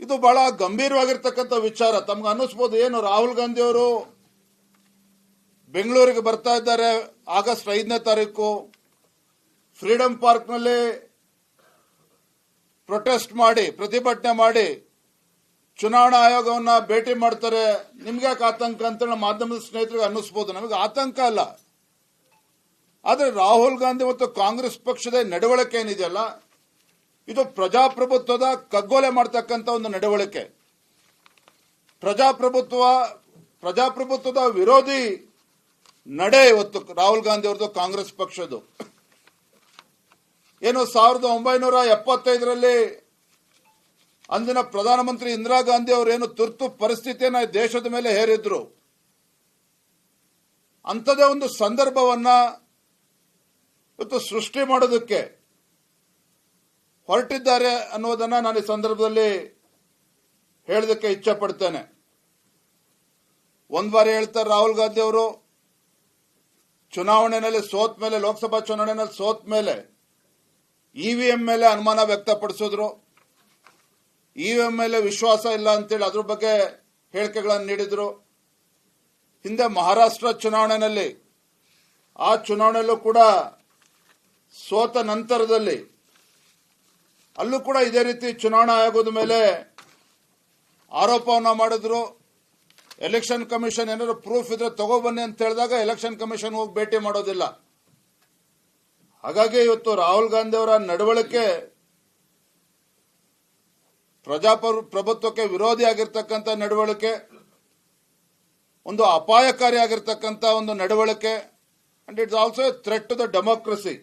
ಇದು ಬಹಳ ಗಂಭೀರವಾಗಿರ್ತಕ್ಕಂಥ ವಿಚಾರ. ತಮ್ಗೆ ಅನ್ನಿಸ್ಬೋದು, ಏನು ರಾಹುಲ್ ಗಾಂಧಿ ಅವರು ಬೆಂಗಳೂರಿಗೆ ಬರ್ತಾ ಇದ್ದಾರೆ ಆಗಸ್ಟ್ 5ನೇ ತಾರೀಕು, ಫ್ರೀಡಂ ಪಾರ್ಕ್ನಲ್ಲಿ ಪ್ರೊಟೆಸ್ಟ್ ಮಾಡಿ, ಪ್ರತಿಭಟನೆ ಮಾಡಿ ಚುನಾವಣಾ ಆಯೋಗವನ್ನ ಭೇಟಿ ಮಾಡ್ತಾರೆ, ನಿಮ್ಗೆ ಯಾಕೆ ಆತಂಕ ಅಂತ ಮಾಧ್ಯಮದ ಸ್ನೇಹಿತರಿಗೆ ಅನ್ನಿಸ್ಬೋದು. ನಮಗೆ ಆತಂಕ ಅಲ್ಲ, ಆದರೆ ರಾಹುಲ್ ಗಾಂಧಿ ಮತ್ತು ಕಾಂಗ್ರೆಸ್ ಪಕ್ಷದ ನಡವಳಿಕೆ ಏನಿದೆಯಲ್ಲ, ಇದು ಪ್ರಜಾಪ್ರಭುತ್ವದ ಕಗ್ಗೊಲೆ ಮಾಡತಕ್ಕಂಥ ಒಂದು ನಡವಳಿಕೆ. ಪ್ರಜಾಪ್ರಭುತ್ವದ ವಿರೋಧಿ ನಡೆ ಇವತ್ತು ರಾಹುಲ್ ಗಾಂಧಿ ಅವ್ರದ್ದು, ಕಾಂಗ್ರೆಸ್ ಪಕ್ಷದ್ದು. ಏನು 1975ರಲ್ಲಿ ಅಂದಿನ ಪ್ರಧಾನಮಂತ್ರಿ ಇಂದಿರಾ ಗಾಂಧಿ ಅವರೇನು ತುರ್ತು ಪರಿಸ್ಥಿತಿಯನ್ನ ದೇಶದ ಮೇಲೆ ಹೇರಿದ್ರು, ಅಂಥದೇ ಒಂದು ಸಂದರ್ಭವನ್ನ ಇವತ್ತು ಸೃಷ್ಟಿ ಮಾಡೋದಕ್ಕೆ ಹೊರಟಿದ್ದಾರೆ ಅನ್ನೋದನ್ನ ನಾನು ಈ ಸಂದರ್ಭದಲ್ಲಿ ಹೇಳೋದಕ್ಕೆ ಇಚ್ಛೆ ಪಡ್ತೇನೆ. ಒಂದ್ ಬಾರಿ ಹೇಳ್ತಾರೆ ರಾಹುಲ್ ಗಾಂಧಿ ಅವರು, ಚುನಾವಣೆಯಲ್ಲಿ ಸೋತ ಮೇಲೆ, ಲೋಕಸಭಾ ಚುನಾವಣೆಯಲ್ಲಿ ಸೋತ ಮೇಲೆ ಇವಿಎಂ ಮೇಲೆ ಅನುಮಾನ ವ್ಯಕ್ತಪಡಿಸಿದ್ರು, ಇವಿಎಂ ಮೇಲೆ ವಿಶ್ವಾಸ ಇಲ್ಲ ಅಂತೇಳಿ ಅದ್ರ ಬಗ್ಗೆ ಹೇಳಿಕೆಗಳನ್ನು ನೀಡಿದ್ರು. ಹಿಂದೆ ಮಹಾರಾಷ್ಟ್ರ ಚುನಾವಣೆಯಲ್ಲಿ, ಆ ಚುನಾವಣೆಯಲ್ಲೂ ಕೂಡ ಸೋತ ನಂತರದಲ್ಲಿ ಅಲ್ಲೂ ಕೂಡ ಇದೇ ರೀತಿ ಚುನಾವಣಾ ಆಯೋಗದ ಮೇಲೆ ಆರೋಪವನ್ನ ಮಾಡಿದ್ರು. ಎಲೆಕ್ಷನ್ ಕಮಿಷನ್ ಏನಾದ್ರು ಪ್ರೂಫ್ ಇದ್ರೆ ತಗೋಬನ್ನಿ ಅಂತ ಹೇಳಿದಾಗ ಎಲೆಕ್ಷನ್ ಕಮಿಷನ್ ಹೋಗಿ ಭೇಟಿ ಮಾಡೋದಿಲ್ಲ. ಹಾಗಾಗಿ ಇವತ್ತು ರಾಹುಲ್ ಗಾಂಧಿ ಅವರ ನಡವಳಿಕೆ ಪ್ರಜಾಪ್ರಭುತ್ವಕ್ಕೆ ವಿರೋಧಿಯಾಗಿರ್ತಕ್ಕಂಥ ನಡವಳಿಕೆ, ಒಂದು ಅಪಾಯಕಾರಿಯಾಗಿರ್ತಕ್ಕಂಥ ಒಂದು ನಡವಳಿಕೆ, and it's also a threat to the democracy.